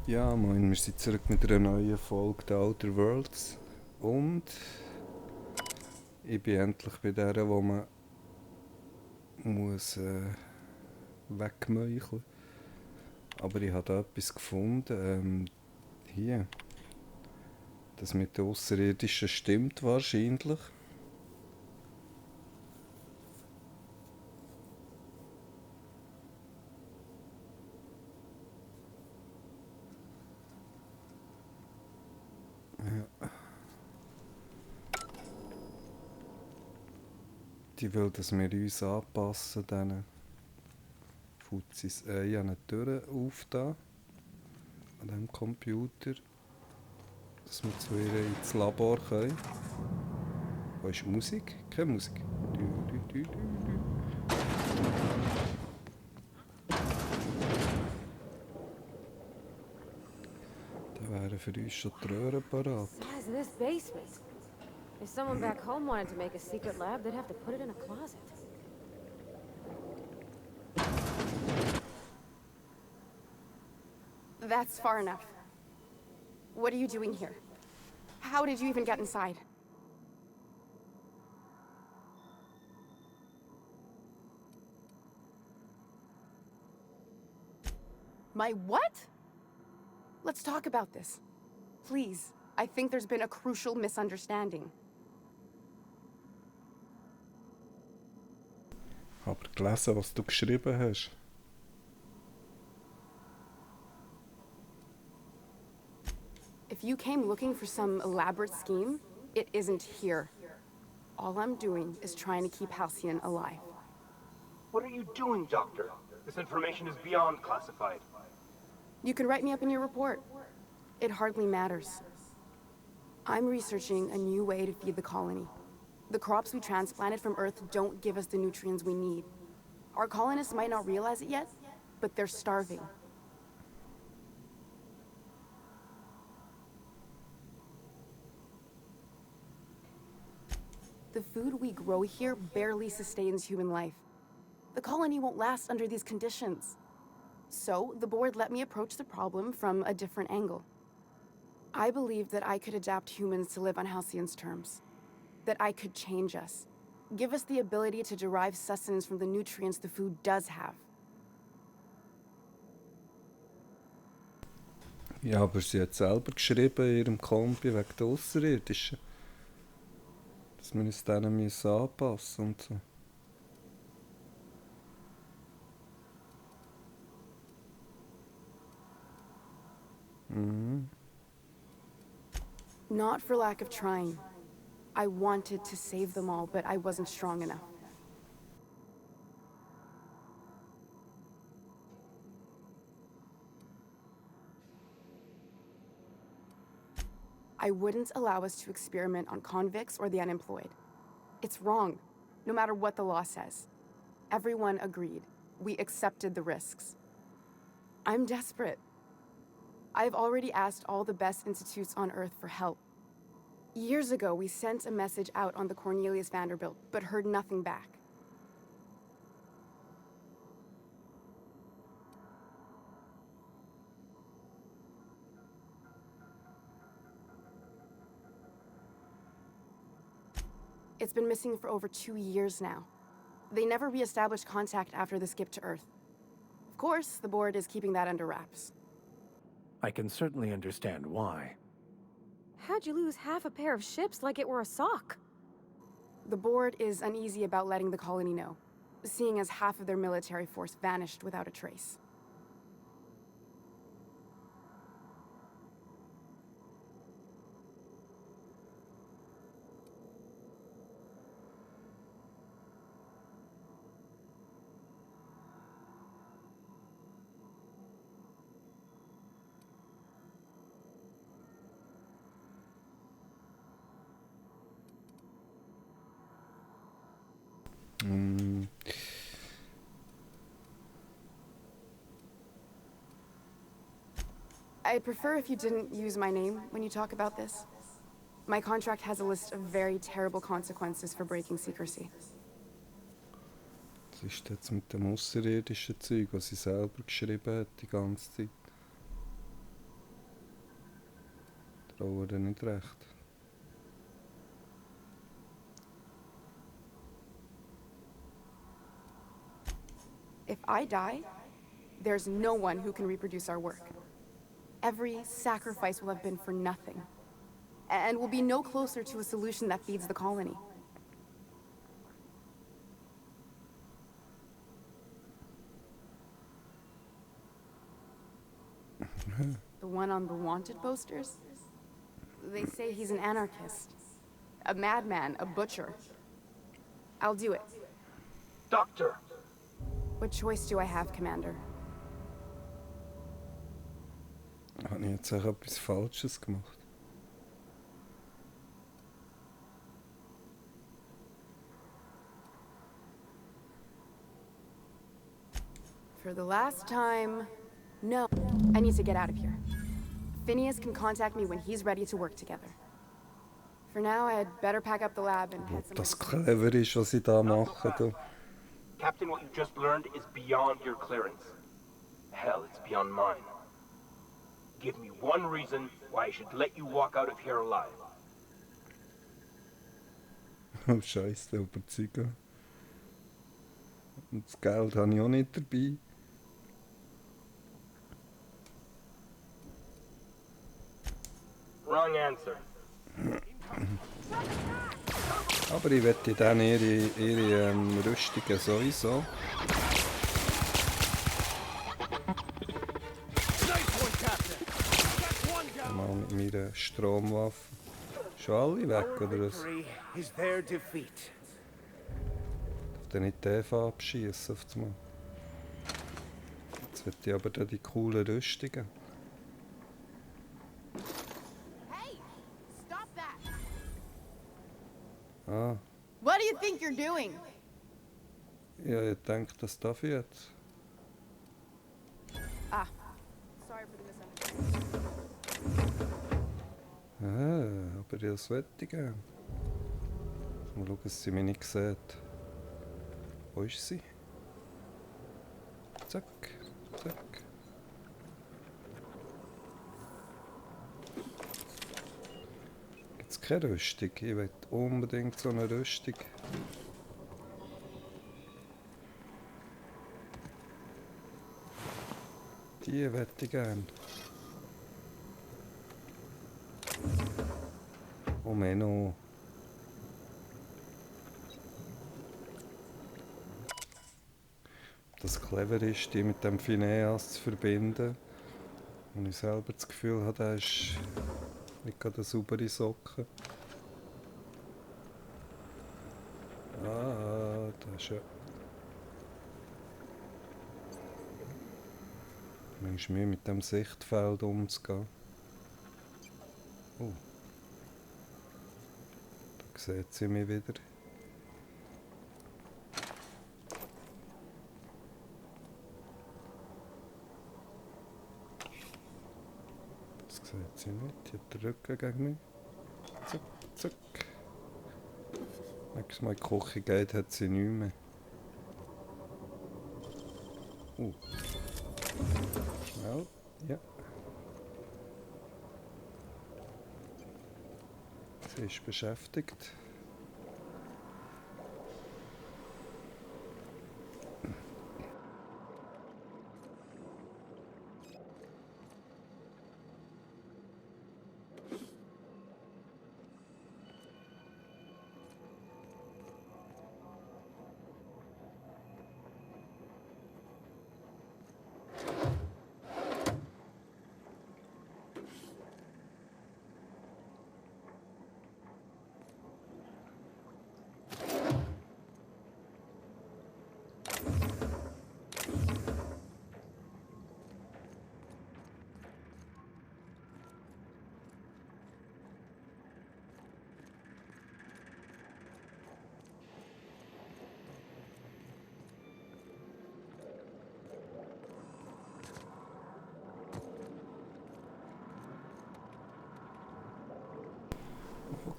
Ja, moin, wir sind zurück mit einer neuen Folge der Outer Worlds. Und ich bin endlich bei der, wo man muss wegmeucheln. Aber ich habe da etwas gefunden. Hier. Das mit den Außerirdischen stimmt wahrscheinlich. Ja. Die will, dass wir uns anpassen, diesen Fuzis. Ich habe eine Tür auf da, an diesem Computer, dass wir zu ihr ins Labor können. Wo ist Musik? Keine Musik. Da wären für uns schon die Röhren parat. Size of this basement. If someone back home wanted to make a secret lab, they'd have to put it in a closet. That's far enough. What are you doing here? How did you even get inside? My what? Let's talk about this. Please. I think there's been a crucial misunderstanding. Aber gelesen, was du geschrieben hast. If you came looking for some elaborate scheme, it isn't here. All I'm doing is trying to keep Halcyon alive. What are you doing, Doctor? This information is beyond classified. You can write me up in your report. It hardly matters. I'm researching a new way to feed the colony. The crops we transplanted from Earth don't give us the nutrients we need. Our colonists might not realize it yet, but they're starving. The food we grow here barely sustains human life. The colony won't last under these conditions. So, the board let me approach the problem from a different angle. I believed that I could adapt humans to live on Halcyon's terms. That I could change us. Give us the ability to derive sustenance from the nutrients the food does have. Ja, aber sie hat selber geschrieben in ihrem Kompi wegen der Außerirdischen. Dass wir uns denen müssen anpassen und so. Not for lack of trying. I wanted to save them all, but I wasn't strong enough. I wouldn't allow us to experiment on convicts or the unemployed. It's wrong, no matter what the law says. Everyone agreed. We accepted the risks. I'm desperate. I've already asked all the best institutes on Earth for help. Years ago, we sent a message out on the Cornelius Vanderbilt, but heard nothing back. It's been missing for over 2 years now. They never re-established contact after the skip to Earth. Of course, the board is keeping that under wraps. I can certainly understand why. How'd you lose half a pair of ships like it were a sock? The board is uneasy about letting the colony know, seeing as half of their military force vanished without a trace. I'd prefer if you didn't use my name when you talk about this. My contract has a list of very terrible consequences for breaking secrecy. Was ist jetzt mit dem außerirdischen Zeug, was sie selber geschrieben hat die ganze Zeit? traue nicht recht. If I die, there's no one who can reproduce our work. Every sacrifice will have been for nothing. And we'll be no closer to a solution that feeds the colony. The one on the wanted posters? They say he's an anarchist. A madman, a butcher. I'll do it. Doctor! What choice do I have, Commander? Habe ich jetzt auch etwas Falsches gemacht? For the last time, no. I need to get out of here. Phineas can contact me when he's ready to work together. For now, I'd better pack up the lab and head Ob das somewhere. clever ist, was ich da mache. Da. Captain, what you just learned is beyond your clearance. Hell, it's beyond mine. Give me one reason why I should let you walk out of here alive. Oh Scheiße, überzeugen. Und das Geld habe ich auch nicht dabei. Wrong answer. Aber ich wette dann ihre Rüstungen sowieso. Mal mit meiner Stromwaffe. Schon alle weg, oder was? Is their defeat. Darf der nicht den Eva abschießen auf das Mal? Jetzt will ich aber da die coolen Rüstungen. Hey! Stop that! Ah, What do you think you're doing? ja, ich denke, das darf ich jetzt. Ah, sorry for the misunderstanding. Ah, aber das will ich gerne. Mal schauen, dass sie mich nicht sieht. Wo ist sie? Zack, zack. Gibt es keine Rüstung? Ich will unbedingt so eine Rüstung. Die möchte ich gerne. Oh Menno. Ob das clever ist, die mit dem Phineas zu verbinden. Und ich selber das Gefühl habe, der ist nicht gerade eine saubere Socke. Ah, das ist ja... Manchmal Mühe mit dem Sichtfeld umzugehen. Oh. Da sieht sie mich wieder. Das sieht sie nicht. Die hat den Rücken gegen mich. Zack, zack. Wenn es mal in die Küche geht, hat sie nichts mehr. Schnell, ja. Sie ist beschäftigt.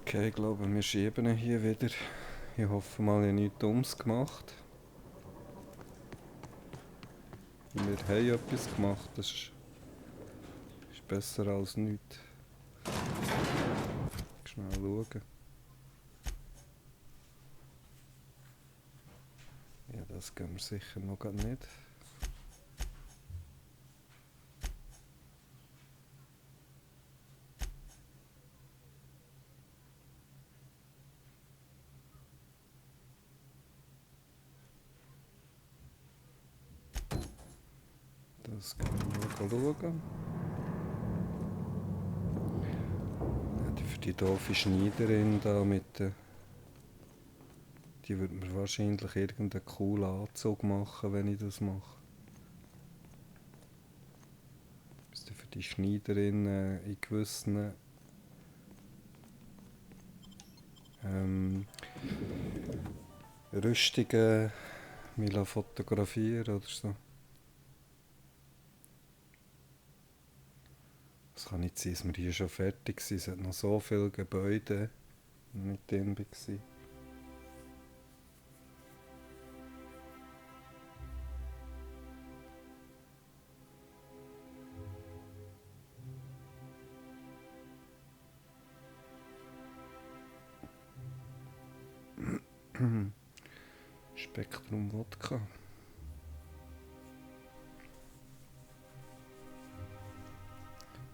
Okay, ich glaube, wir schieben ihn hier wieder. Ich hoffe mal, ich habe nichts Dummes gemacht. Wir haben etwas gemacht, das ist besser als nichts. Schnell schauen. Ja, das gehen wir sicher noch gar nicht. Das können wir noch schauen. Ja, für die doofe Schneiderin da mit der... Die würde mir wahrscheinlich irgendeinen coolen Anzug machen, wenn ich das mache. Müsste für die Schneiderin in gewissen Rüstungen mich fotografieren oder so. Es kann nicht sein, dass wir hier schon fertig sind. Es hat noch so viele Gebäude, die nicht drin waren. Spektrum Wodka.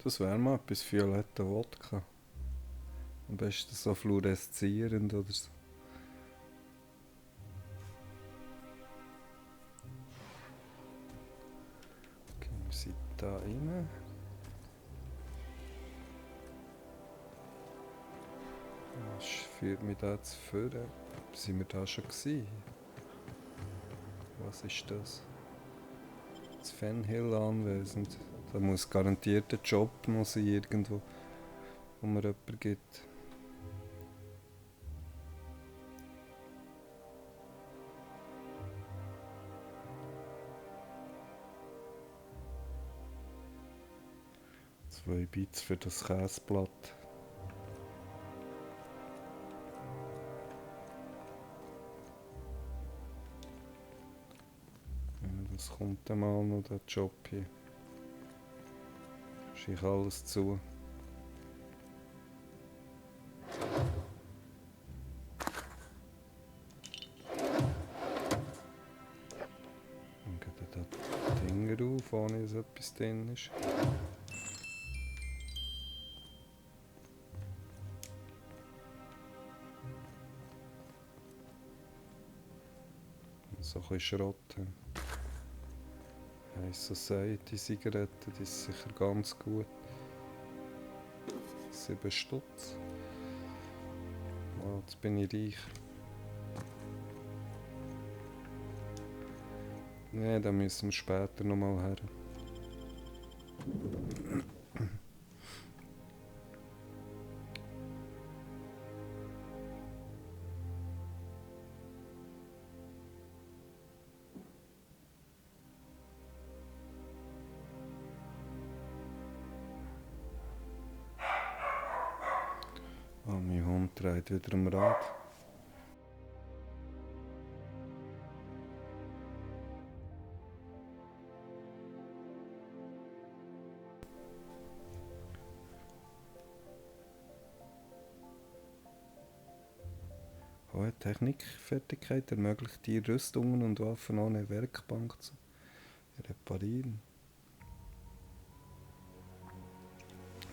Das wäre mal etwas violetter Wodka. Am besten so fluoreszierend oder so. Okay, wir sind da rein. Das führt mich da zu führen. Sind wir da schon gewesen? Was ist das? Das Fenhill anwesend. Da muss garantiert ein Job noch sein, irgendwo, wo mir jemand gibt. Zwei Bits für das Käseblatt. Das kommt dann mal noch, der Job hier. Schicke alles zu. Dann geht da die Dinger auf, ohne dass etwas drin ist. So ein bisschen Schrott. High Society Zigaretten, die ist sicher ganz gut. 7 Stutz. Oh, jetzt bin ich reich. Ne, da müssen wir später nochmal her. Oh, mein Hund dreht wieder am Rad. Hohe Technikfertigkeit ermöglicht die Rüstungen und Waffen ohne Werkbank zu reparieren.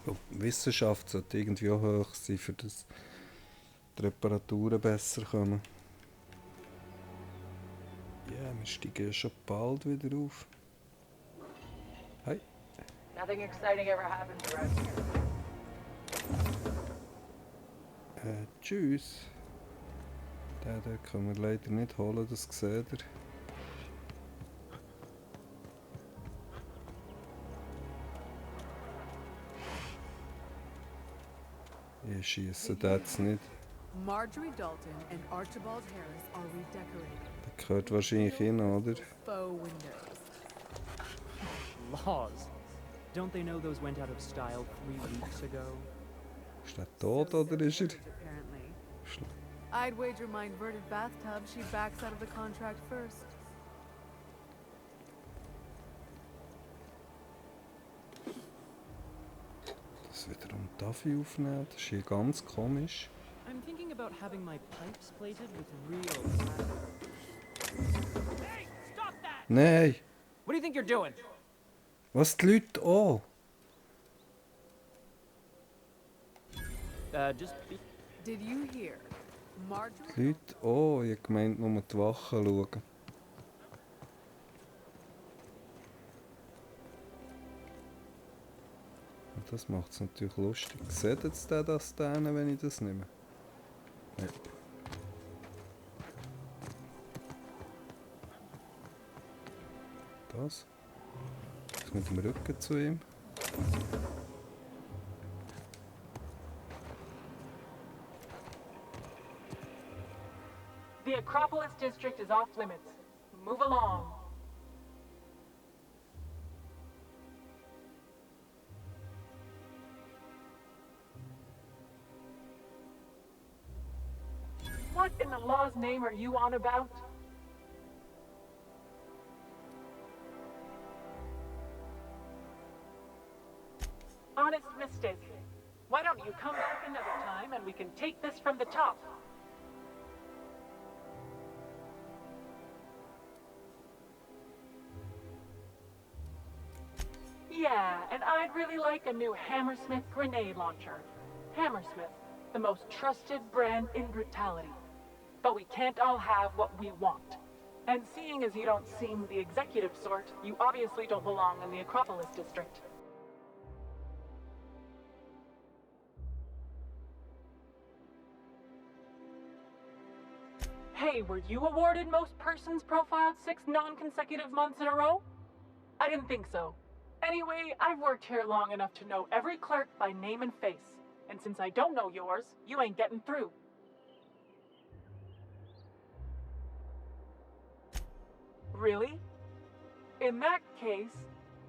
Oh, Wissenschaft sollte irgendwie auch hoch sein, für das die Reparaturen besser kommen. Ja, yeah, wir steigen ja schon bald wieder auf. Hi. Nothing exciting ever happens around here. Tschüss. Den können wir leider nicht holen, das seht ihr. Ich schiesse den jetzt nicht. Marjorie Dalton and Archibald Harris are redecorating. Der gehört wahrscheinlich hin, oder? Faux windows. Laws. Don't they know those went out of style 3 weeks ago? Ist der tot oder ist er? Apparently. I'd wager my inverted bathtub she backs out of the contract first. Das wiederum Darf ich aufnehmen? Das ist hier ganz komisch. I'm thinking about having my pipes plated with real platinum. Hey, stop that! Nein! What do you think you're doing? Was die Leute auch? Just be. Did you hear? Marjorie? Die Leute auch. Ich habe gemeint, nur die Wachen schauen. Und das macht es natürlich lustig. Seht jetzt der das da, wenn ich das nehme? Nein. Das? Das mit dem Rücken zu ihm. The Acropolis district is off limits. Move along. What in the law's name are you on about? Honest mistake. Why don't you come back another time and we can take this from the top? Yeah, and I'd really like a new Hammersmith grenade launcher. Hammersmith, the most trusted brand in brutality. But we can't all have what we want. And seeing as you don't seem the executive sort, you obviously don't belong in the Acropolis district. Hey, were you awarded most persons profiled 6 non-consecutive months in a row? I didn't think so. Anyway, I've worked here long enough to know every clerk by name and face. And since I don't know yours, you ain't getting through. Really? In that case,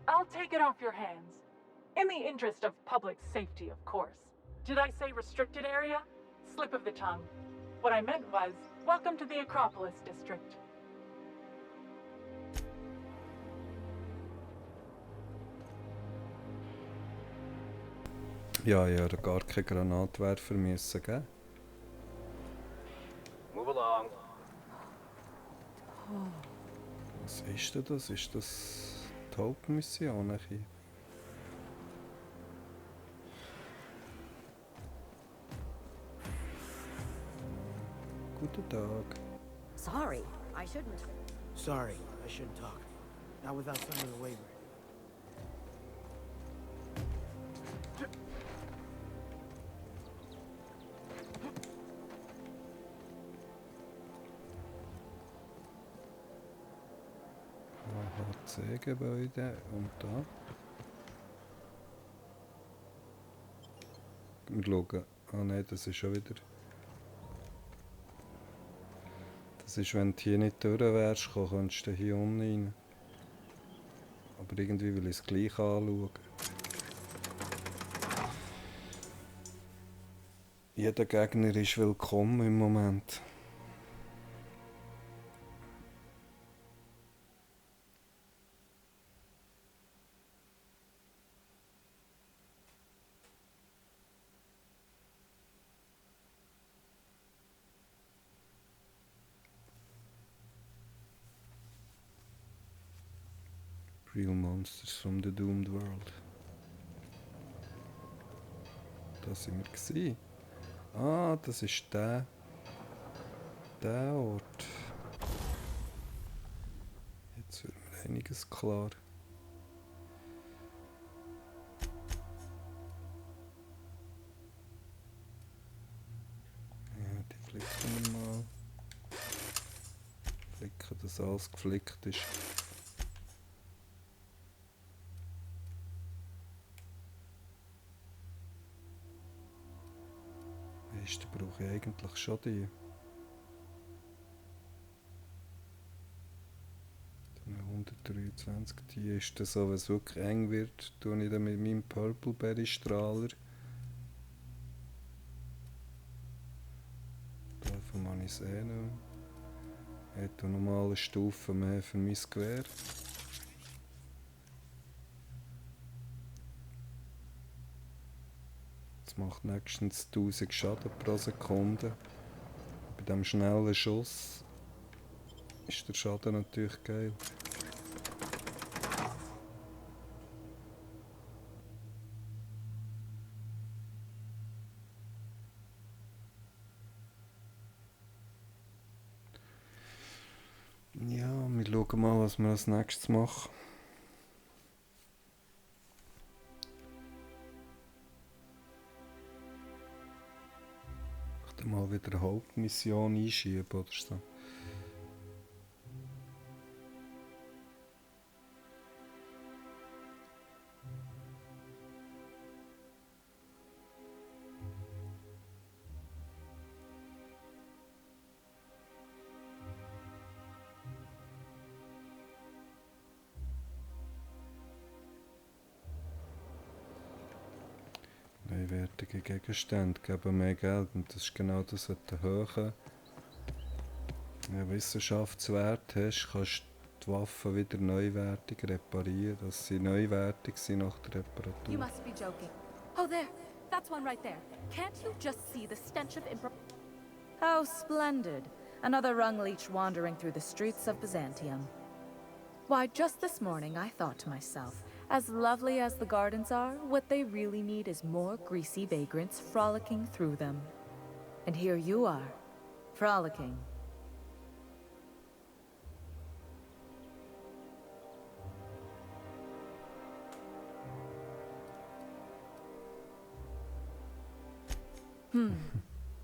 I'll take it off your hands. In the interest of public safety, of course. Did I say restricted area? Slip of the tongue. What I meant was, welcome to the Acropolis district. Ja, ich hätte gar keinen Granatwerfer müssen geben. Move along. Was ist denn das? Ist das die Hauptmission hier? Guten Tag. Sorry, I shouldn't. Sorry, I shouldn't talk. Not without signing a waiver. HC-Gebäude und da. Wir schauen. Ah nein, das ist schon wieder. Das ist, wenn du hier nicht durch wärst, könntest du hier unten rein. Aber irgendwie will ich es gleich anschauen. Jeder Gegner ist willkommen im Moment. Real Monsters from the Doomed World. Da sind wir gewesen. Ah, das ist der Ort. Jetzt wird mir einiges klar. Ja, die flicken wir mal. Flicken, dass alles geflickt ist. Da brauche ich eigentlich schon die. 123, die ist dann so, wenn es wirklich eng wird, tue ich dann mit meinem Purpleberry Strahler. Davon kann ich es eh nicht. Ich habe nochmal eine Stufe mehr für mein Gewehr. Das macht nächstens 1000 Schaden pro Sekunde. Bei diesem schnellen Schuss ist der Schaden natürlich geil. Ja, wir schauen mal, was wir als nächstes machen. Ich mal wieder eine Hauptmission einschieben oder so. Neuwertige Gegenstände geben mehr Geld und das ist genau das, was du hohen Wissenschaftswert hast, kannst du die Waffen wieder neuwertig reparieren, dass sie neuwertig sind nach der Reparatur. You must be joking. Oh, there. That's one right there. Can't you just see the stench of How splendid. Another rung leech wandering through the streets of Byzantium. Why, just this morning I thought to myself, as lovely as the gardens are, what they really need is more greasy vagrants frolicking through them. And here you are, frolicking.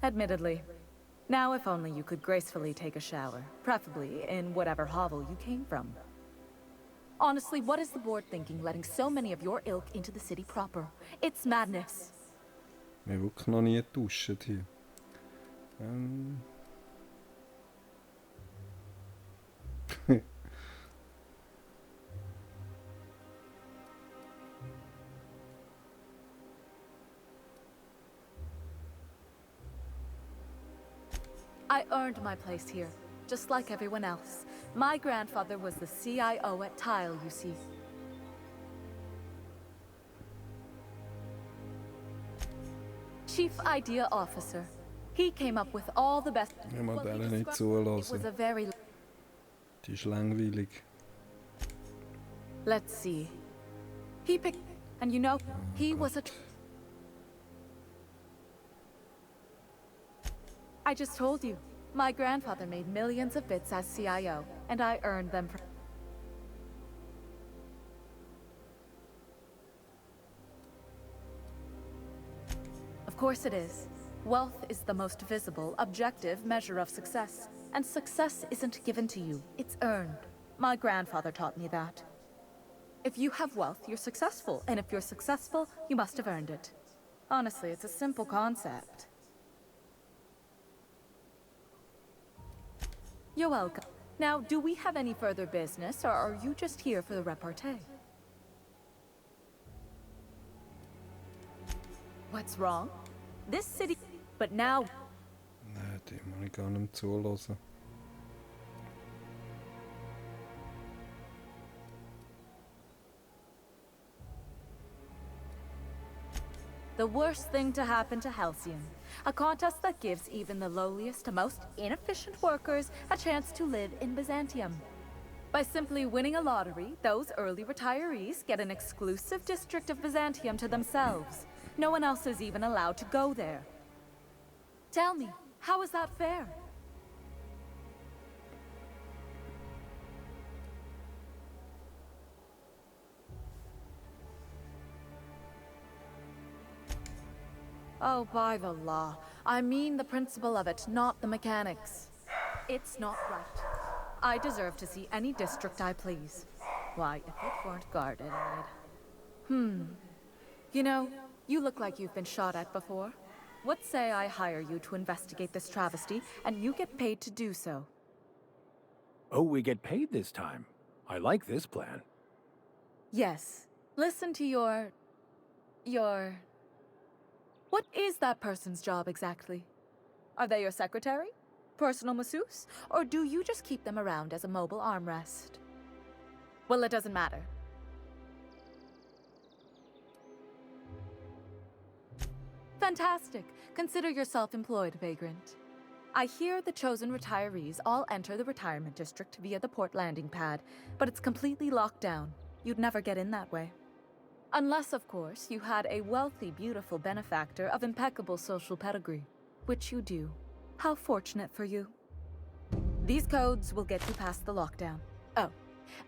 Admittedly. Now if only you could gracefully take a shower, preferably in whatever hovel you came from. Honestly, what is the board thinking letting so many of your ilk into the city proper? It's madness. Wir haben wirklich noch nie duschen hier. I earned my place here, just like everyone else. My grandfather was the CIO at Tile, you see. Chief Idea Officer. He came up with all the best... Ich mag Well, he denen nicht described- It was zuhören. a very... Die ist langweilig. Let's see. He picked... And you know, he was a... I just told you. My grandfather made millions of bits as CIO, and I earned them from... Of course it is. Wealth is the most visible, objective measure of success. And success isn't given to you, it's earned. My grandfather taught me that. If you have wealth, you're successful, and if you're successful, you must have earned it. Honestly, it's a simple concept. You're welcome. Now, do we have any further business, or are you just here for the repartee? What's wrong? This city... But now... Nein, die muss ich gar nicht zuhören. The worst thing to happen to Halcyon. A contest that gives even the lowliest, most inefficient workers a chance to live in Byzantium. By simply winning a lottery, those early retirees get an exclusive district of Byzantium to themselves. No one else is even allowed to go there. Tell me, how is that fair? Oh, by the law. I mean the principle of it, not the mechanics. It's not right. I deserve to see any district I please. Why, if it weren't guarded, I'd... You know, you look like you've been shot at before. What say I hire you to investigate this travesty, and you get paid to do so? Oh, we get paid this time. I like this plan. Yes. Listen to your... What is that person's job exactly? Are they your secretary? Personal masseuse? Or do you just keep them around as a mobile armrest? Well, it doesn't matter. Fantastic. Consider yourself employed, vagrant. I hear the chosen retirees all enter the retirement district via the port landing pad, but it's completely locked down. You'd never get in that way. Unless, of course, you had a wealthy, beautiful benefactor of impeccable social pedigree, which you do. How fortunate for you. These codes will get you past the lockdown. Oh,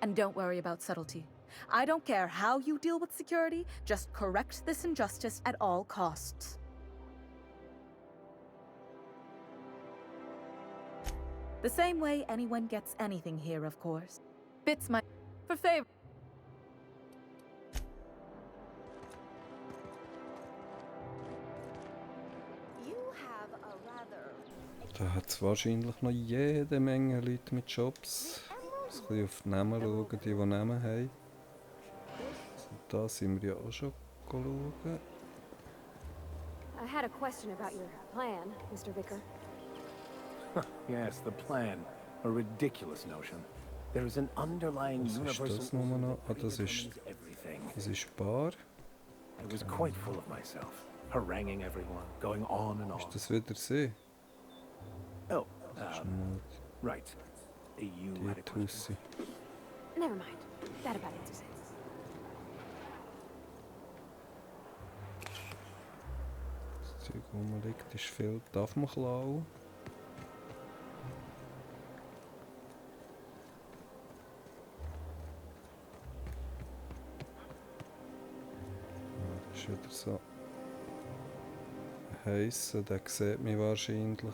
and don't worry about subtlety. I don't care how you deal with security, just correct this injustice at all costs. The same way anyone gets anything here, of course. Bits my... for favor... Da hat es wahrscheinlich noch jede Menge Leute mit Jobs. Ein bisschen auf die Namen schauen, die Namen haben. Und da sind wir ja auch schon schauen. I had a question about your plan, Mr. Vicar. Yes, the plan. A ridiculous notion. There is an underlying universal das nochmal noch? Ah, das ist Bar. I was quite full of myself, haranguing everyone, going on and on. Ist das wieder sie? Oh, right. You had a question. Never mind. That about answers it. Das Zeug, wo man liegt, ist viel. Darf man klauen? Das ist wieder so heissen, der sieht mich wahrscheinlich.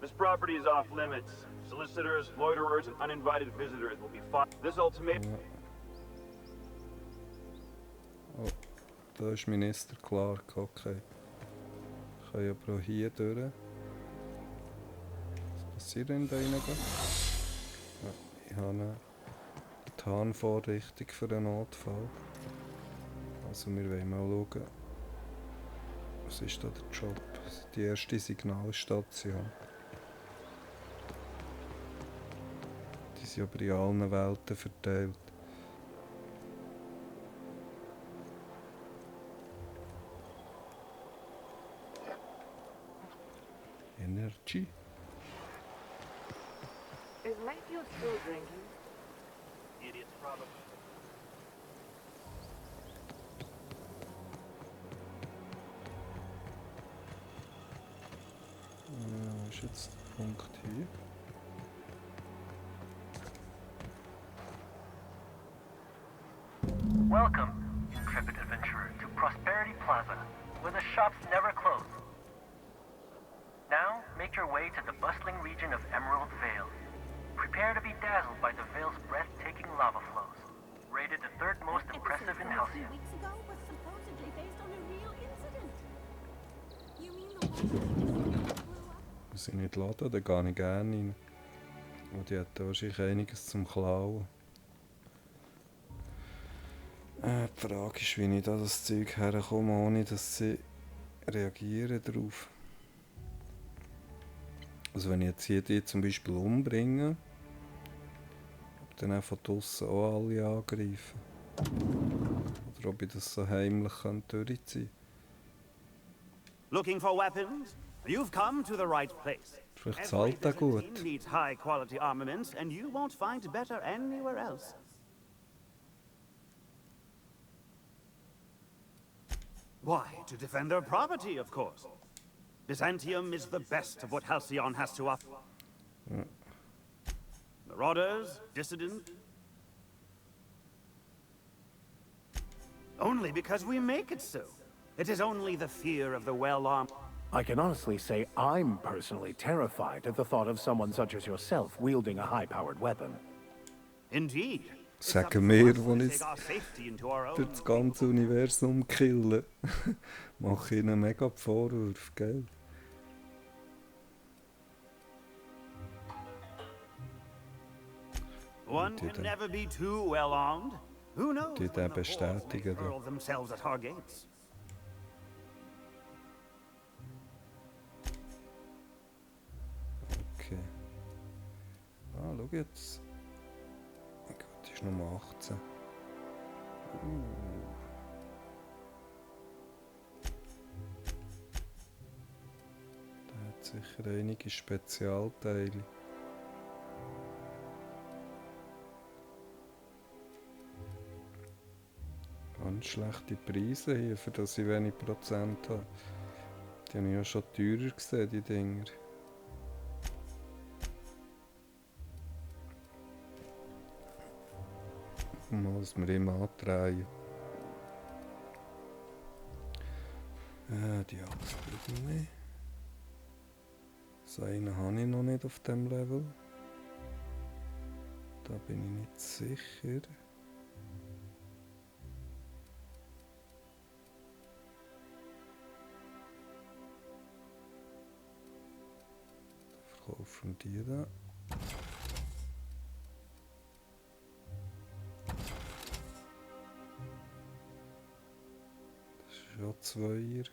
This property is off limits. Solicitors, loiterers, and uninvited visitors will be fined. This ultimatum. Ja. Oh, da ist Minister Clark, okay. Ich kann aber auch hier durch. Was passiert denn da reingehen? Ja, ich habe eine Tarnvorrichtung für einen Notfall. Also wir wollen mal schauen. Was ist da der Job? Die erste Signalstation. Die sind aber in allen Welten verteilt. Energy. Is Mayfield still drinking? Idiots, probably. Was ist jetzt der Punkt hier? Welcome, intrepid adventurer, to Prosperity Plaza, where the shops never close. Now, make your way to the bustling region of Emerald Vale. Prepare to be dazzled by the Vale's breathtaking lava flows. Rated the third most impressive in Halcyon. Weeks ago was supposedly based on a real incident. You mean the one that blew up? Wir sind nicht laden, da gehe ich gerne rein. Und die hat wahrscheinlich einiges zum Klauen. Die Frage ist, wie ich da das Zeug herkomme, ohne dass sie reagieren darauf. Also wenn ich jetzt hier die zum Beispiel umbringe, ob dann auch von draussen auch alle angreifen. Oder ob ich das so heimlich durchziehen kann. Looking for weapons? You've come to the right place. Vielleicht zahlt er gut. Every needs high quality armaments and you won't find better anywhere else. Why, to defend their property, of course. Byzantium is the best of what Halcyon has to offer. Marauders, dissident. Only because we make it so. It is only the fear of the well-armed. I can honestly say I'm personally terrified at the thought of someone such as yourself wielding a high-powered weapon. Indeed. Sagen wir, die jetzt durch das ganze Universum killen. Mache ihnen mega Vorwürfe, gell? One can never be too well armed. Who knows Die when the bestätigen. Hordes may hurl themselves at our gates. Okay. Ah, schau jetzt. Oh Gott, die ist Nummer 18. Sicher einige Spezialteile. Ganz schlechte Preise hier, für das ich wenig Prozent habe. Die habe ich ja schon teurer gesehen, die Dinger. Muss man immer andrehen. Die Axt brauchen wir nicht. So einen habe ich noch nicht auf dem Level. Da bin ich nicht sicher. Verkaufen die da. Das ist ja Zweier.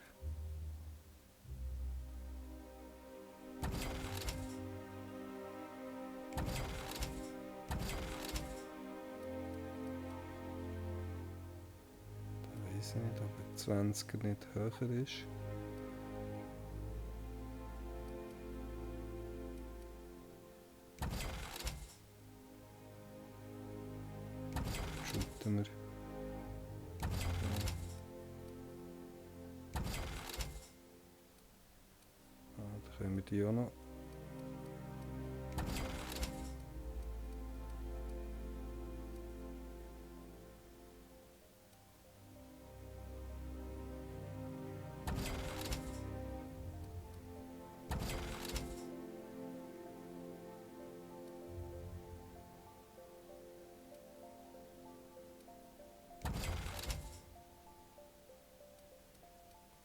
Da weiß ich nicht, ob ein 20er nicht höher ist. Shooten wir. Da können wir die auch noch.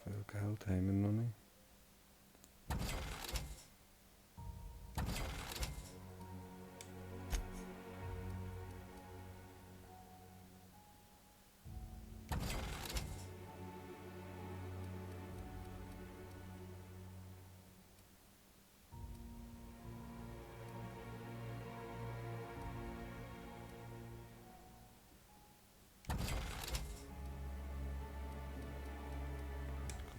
Viel Geld haben wir noch nicht.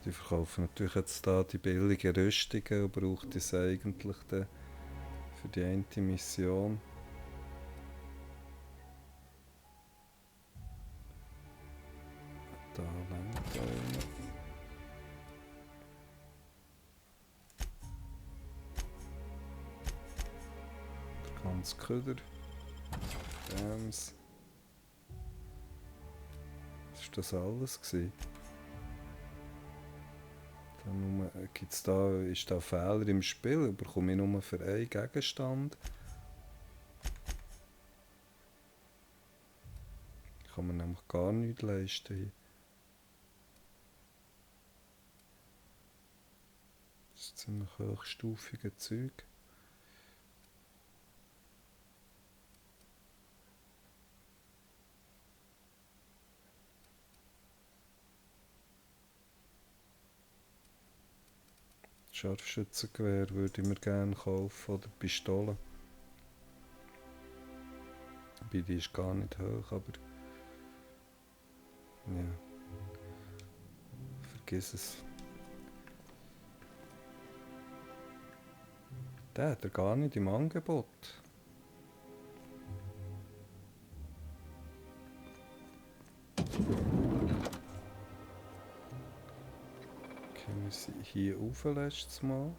Die verkaufen natürlich jetzt da die billigen Rüstungen und braucht es eigentlich dann für die eine Mission. Da lang da rein. Der ganze Köder. Dams. Was war das alles gewesen? Ist da Fehler im Spiel? Bekomme ich nur für einen Gegenstand? Kann man nämlich gar nichts leisten hier. Das ist ziemlich hochstufige Zeug. Scharfschützengewehr würde ich mir gerne kaufen oder Pistole. Wobei die ist gar nicht hoch, aber ja, vergiss es. Der hat er gar nicht im Angebot. Wir sind hier rauf letztes Mal.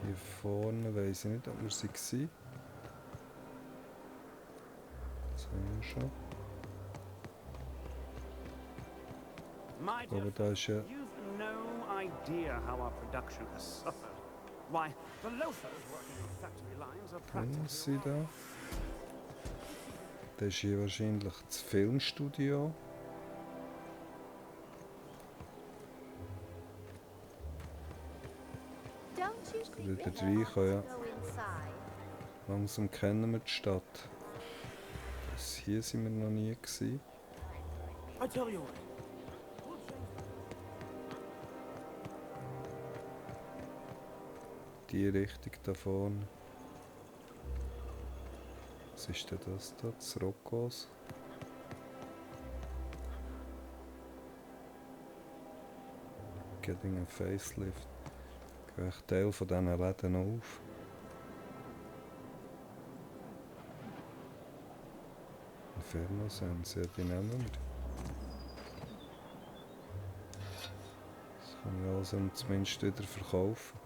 Hier vorne weiss ich nicht, ob wir sie waren. Das haben wir schon. Aber da ist ja... You've no idea how our production has suffered. Why, the loafers working on factory lines are practically da. Das ist hier wahrscheinlich das Filmstudio. Wieder reinkommen, ja. Langsam kennen wir die Stadt. Hier sind wir noch nie gewesen. Die Richtung da vorne. Was ist denn das da? Das Rockos? getting a facelift. Gehe ich Teil von diesen Läden auf. Inferno-Sense, ja, die nehmen wir. Das kann ich also zumindest wieder verkaufen.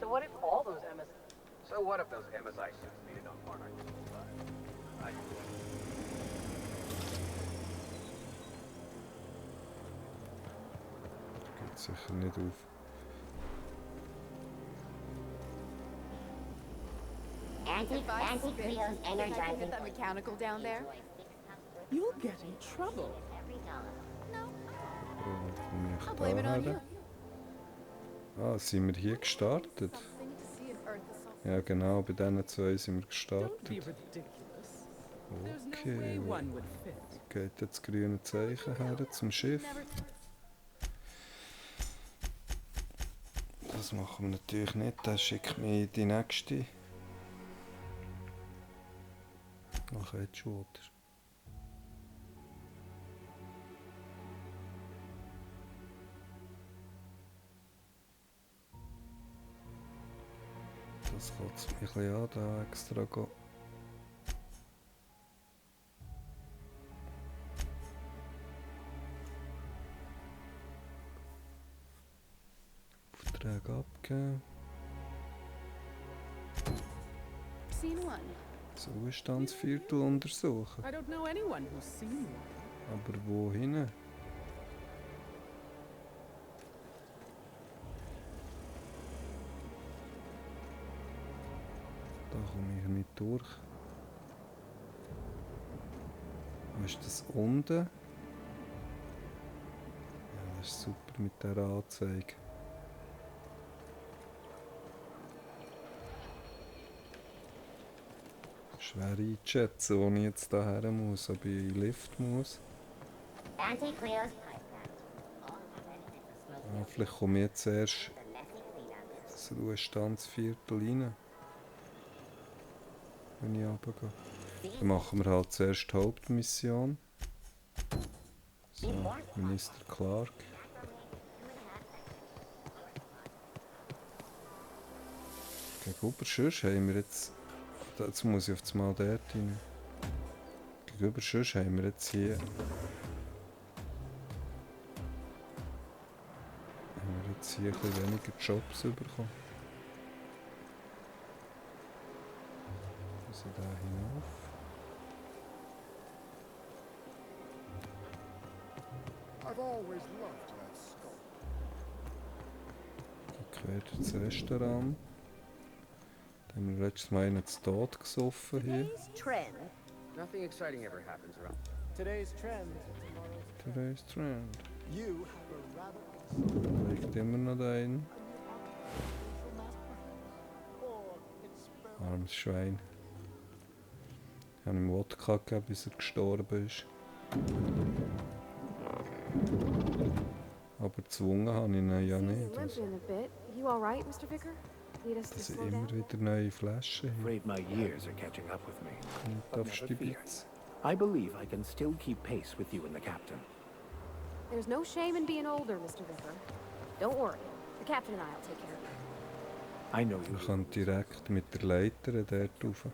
So what if all those MS... So what if those MSI suits needed on Monarch? Geht sicher nicht auf. Anti-Creo's energizing that mechanical down there. You'll get in trouble. I'll blame it on you. Ah, sind wir hier gestartet? Ja genau, bei diesen zwei sind wir gestartet. Okay, geht jetzt das grüne Zeichen her zum Schiff. Das machen wir natürlich nicht, das schickt mich in die nächste. Ach, jetzt schon, oder? Das kotzt mich ein bisschen an, da extra gehen. Aufträge abgeben. Seen one. Zustandsviertel untersuchen. I don't know anyone who's seen one. Aber wohin? Da komme ich nicht durch. Wo ist das unten? Ja, das ist super mit der Anzeige. Schwer einzuschätzen, wo ich jetzt hierher muss, ob ich in den Lift muss. Ja, vielleicht komme ich jetzt erst in das Ruhestandsviertel rein. Wenn ich runtergehe. Dann machen wir halt zuerst die Hauptmission. So, Minister Clark. Gegenüber sonst haben wir jetzt... Jetzt muss ich auf das Mal dort rein. Gegenüber sonst haben wir jetzt hier... Haben wir jetzt hier ein bisschen weniger Jobs bekommen. Also da hinauf. Okay, das Restaurant. Da haben wir letztes Mal einen zu Tod gesoffen hier. Nothing exciting ever happens around. Today's trend. Today's Trend. You have a Da liegt immer noch ein. Armes Schwein. Ich habe ihm Wodka gegeben, bis er gestorben ist. Aber gezwungen habe ich ihn ja nicht. Also, das sind immer wieder neue Flaschen hier. Afraid my years are catching up with me. Und darfst du Bits. I believe I can still keep pace with you and the captain. There's no shame in being older, Mr. Vicker. Don't worry. The captain and I'll take care of you. I know you. Man kann direkt mit der Leiter dort rauf.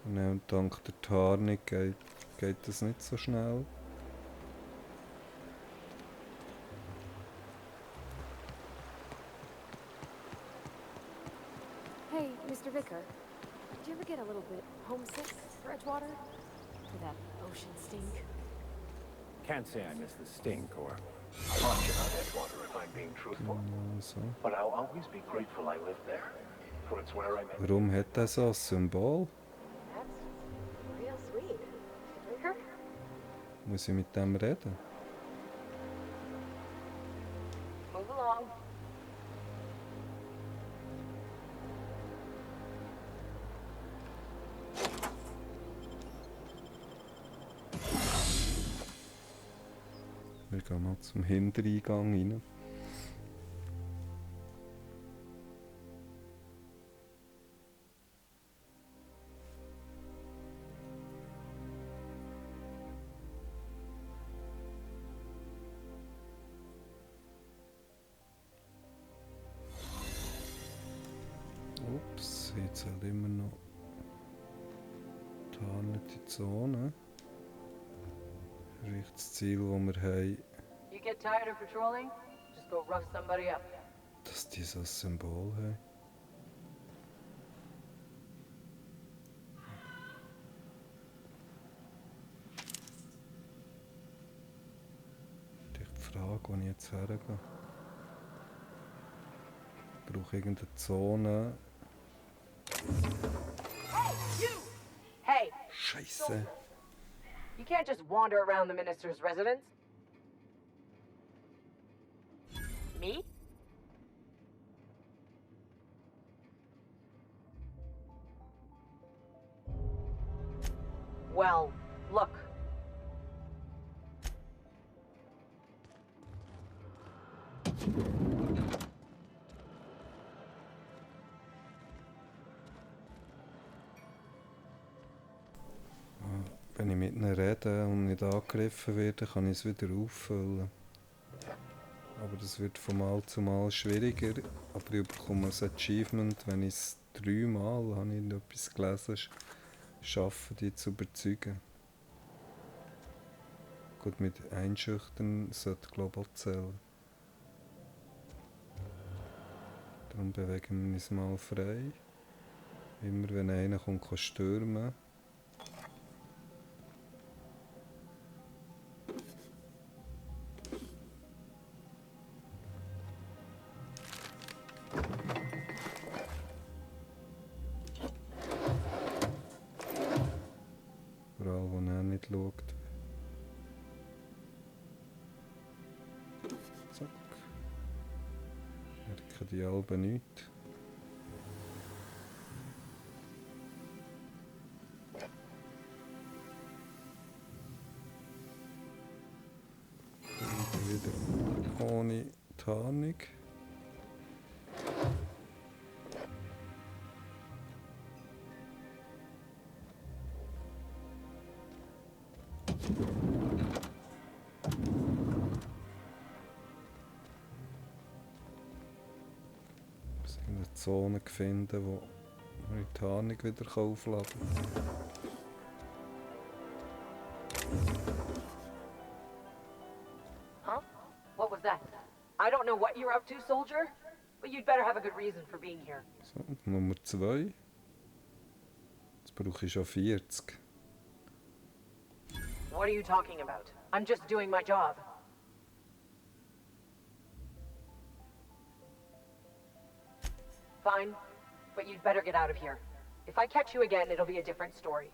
Und dank der Tarnung geht das nicht so schnell. Hey, Mr. Vicker. Did you ever get a little bit homesick for Edgewater? For that ocean stink? Can't say I miss the stink or much about Edgewater if I'm being truthful. So. But I'll always be grateful I lived there. For it's where I met. Warum hat er so ein Symbol? That's real sweet. Vicker? Muss ich mit dem reden? Move along. gehen mal zum Hintereingang rein. Ups, jetzt halt immer noch die Zone. Vielleicht das Ziel, das wir haben, You get tired of patrolling? Just go rough somebody up. dass die so ein Symbol haben. Die Frage, wo ich jetzt hergehe. Ich brauche irgendeine Zone. Hey, you! Hey! Scheiße. You can't just wander around the minister's residence. Me? Well, look. Wenn ich mit ihnen rede und nicht angegriffen werde, kann ich es wieder auffüllen. Aber das wird von Mal zu Mal schwieriger. Aber ich bekomme ein Achievement, wenn ich es 3 Mal, habe ich etwas gelesen, schaffe, die zu überzeugen. Gut, mit Einschüchtern sollte glaube ich auch zählen. Darum bewegen wir uns mal frei. Immer wenn einer kommt, kann stürmen. Überall, wo er nicht schaut. Zack. Merken die Alben nicht. Und wieder ohne Tarnung. Eine Zone finden, wo ich die Tarnung wieder aufladen kann. Huh? What was that? I don't know what you're up to, soldier, but you'd better have a good reason for being here. So, Nummer 2. Jetzt brauche ich schon 40. What are you talking about? I'm just doing my job. Fine, but you'd better get out of here. If I catch you again, it'll be a different story.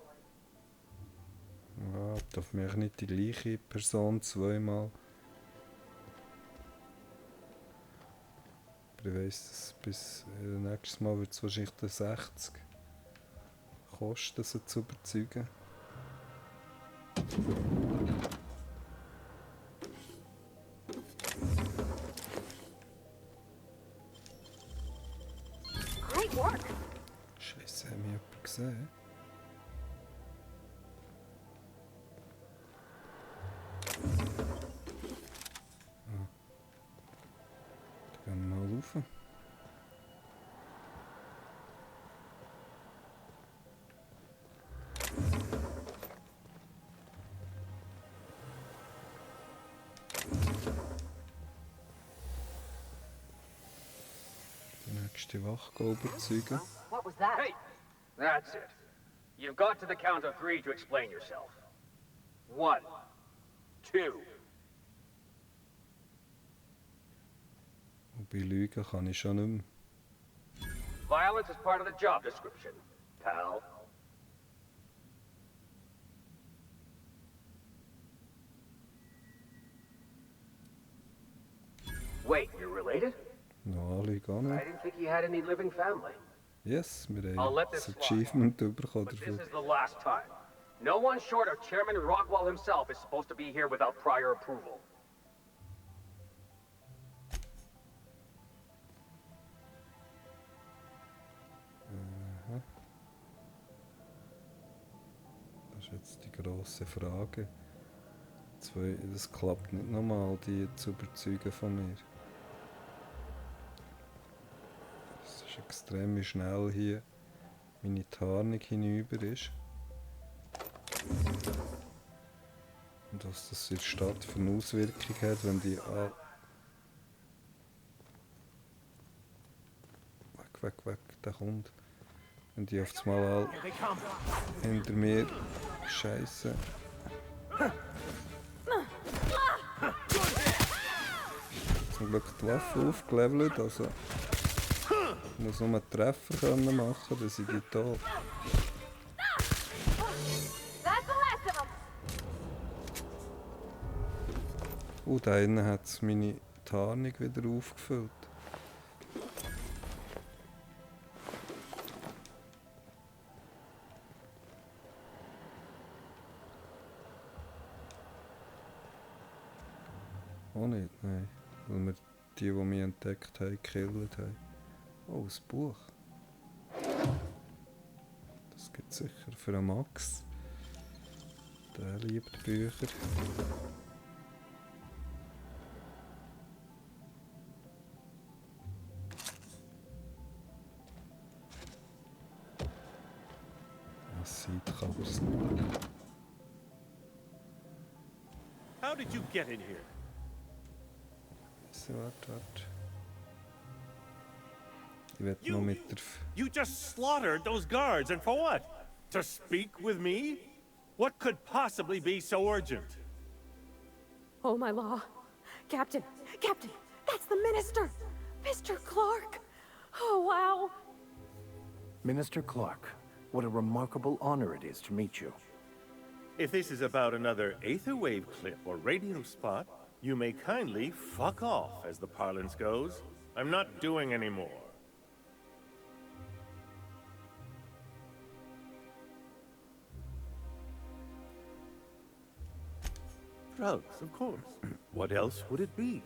Ja, darf mich nicht die gleiche Person zweimal. Aber ich weiss, dass bis nächstes Mal wird es wahrscheinlich 60 kosten, sie zu überzeugen. Great work! Scheiße, haben wir jemanden gesehen? Ah. Da gehen wir mal rauf. Die nächste Wache überzeugen. What was that? Hey! That's it. You've got to the count of 3 to explain yourself. 1, 2. Und bei Lügen kann ich schon nicht mehr. Violence is part of the job description, pal. Wait, you're related? No, Lügen auch I nicht. didn't think you had any living family. Yes, wir I'll haben let this das slide. Achievement bekommen But dafür. this is the last time. No one short of Chairman Rockwell himself is supposed to be here without prior approval. Jetzt die grosse Frage. Das klappt nicht nochmal, die zu überzeugen von mir. Es ist extrem, wie schnell hier meine Tarnung hinüber ist. Und was das in der Stadt für eine Auswirkung hat, wenn die weg, der kommt. Wenn die auf einmal hinter mir scheiße. Zum Glück die Waffe aufgelevelt, also ich muss nur einen Treffer können machen, dann sind die tot. Da innen hat es meine Tarnung wieder aufgefüllt. Auch nicht, nein. Weil wir die mich entdeckt haben, gekillt haben. Oh, ein Buch. Das gibt es sicher für einen Max. Der liebt Bücher. Das sieht kann er es nicht. How did you get in here? So, warte. Ich werde noch mit der... You just slaughtered those guards, and for what? To speak with me? What could possibly be so urgent? Oh, my law. Captain! Captain! That's the minister! Mr. Clark! Oh, wow! Minister Clark, what a remarkable honor it is to meet you. If this is about another Aetherwave clip or radio spot, you may kindly fuck off, as the parlance goes. I'm not doing any more. Drugs, of course. What else would it be?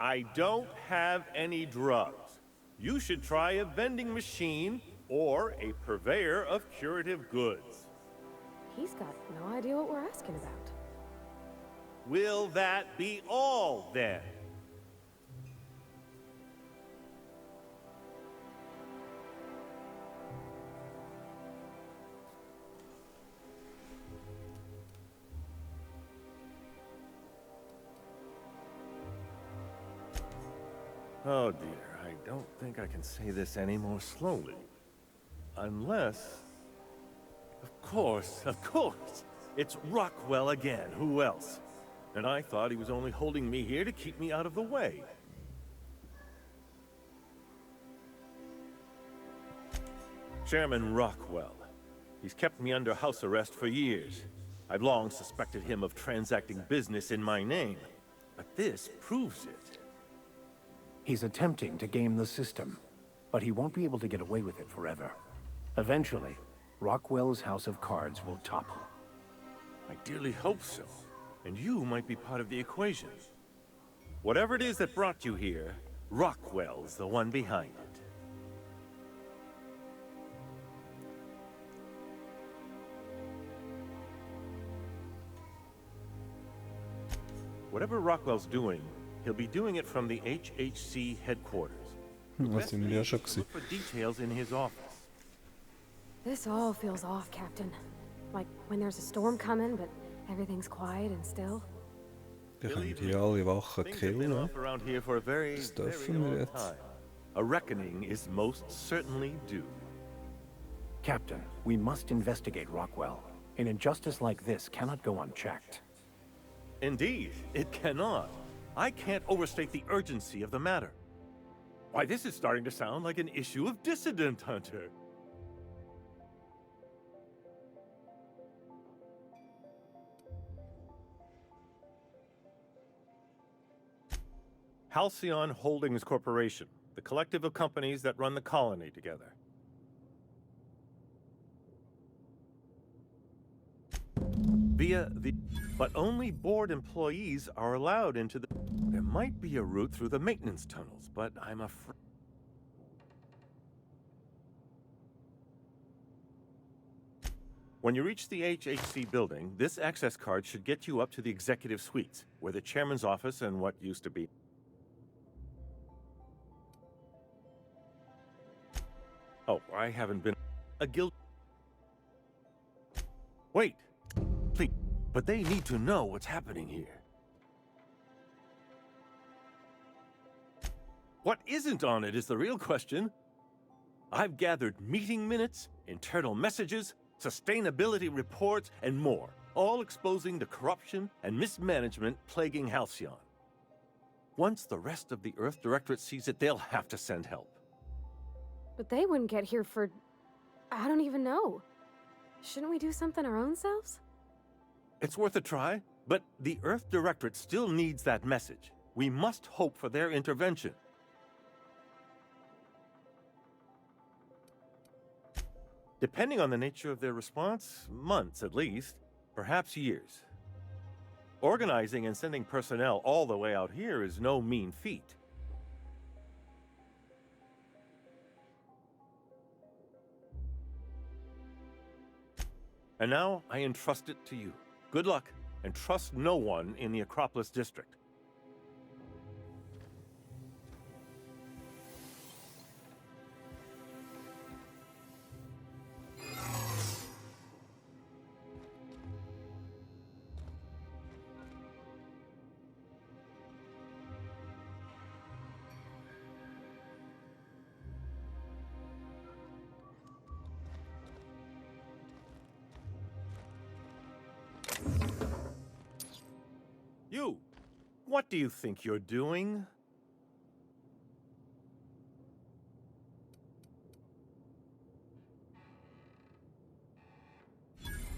I don't have any drugs. You should try a vending machine or a purveyor of curative goods. He's got no idea what we're asking about. Will that be all, then? Oh dear, I don't think I can say this any more slowly. Unless... Of course! It's Rockwell again, who else? And I thought he was only holding me here to keep me out of the way. Chairman Rockwell. He's kept me under house arrest for years. I've long suspected him of transacting business in my name. But this proves it. He's attempting to game the system, but he won't be able to get away with it forever. Eventually, Rockwell's house of cards will topple. I dearly hope so. And you might be part of the equation. Whatever it is that brought you here, Rockwell's the one behind it. Whatever Rockwell's doing, he'll be doing it from the HHC headquarters. Was im ja schon gesehen. Look for details in his office. This all feels off, Captain. Like when there's a storm coming, but everything's quiet and still. Die können die alle Wachen Things have been killen. off around here for a very, Das very dürfen wir long jetzt. time. A reckoning is most certainly due. Captain, we must investigate Rockwell. An injustice like this cannot go unchecked. Indeed, it cannot. I can't overstate the urgency of the matter. Why, this is starting to sound like an issue of Dissident Hunter. Halcyon Holdings Corporation, the collective of companies that run the colony together. But only board employees are allowed into the... There might be a route through the maintenance tunnels, but I'm afraid... When you reach the HHC building, this access card should get you up to the executive suites, where the chairman's office and what used to be... Oh, I haven't been... A guild... Wait! Please, but they need to know what's happening here. What isn't on it is the real question. I've gathered meeting minutes, internal messages, sustainability reports, and more, all exposing the corruption and mismanagement plaguing Halcyon. Once the rest of the Earth Directorate sees it, they'll have to send help. But they wouldn't get here for... I don't even know. Shouldn't we do something our own selves? It's worth a try, but the Earth Directorate still needs that message. We must hope for their intervention. Depending on the nature of their response, months at least, perhaps years. Organizing and sending personnel all the way out here is no mean feat. And now I entrust it to you. Good luck, and trust no one in the Acropolis district. You! What do you think you're doing?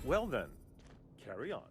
Well then, carry on.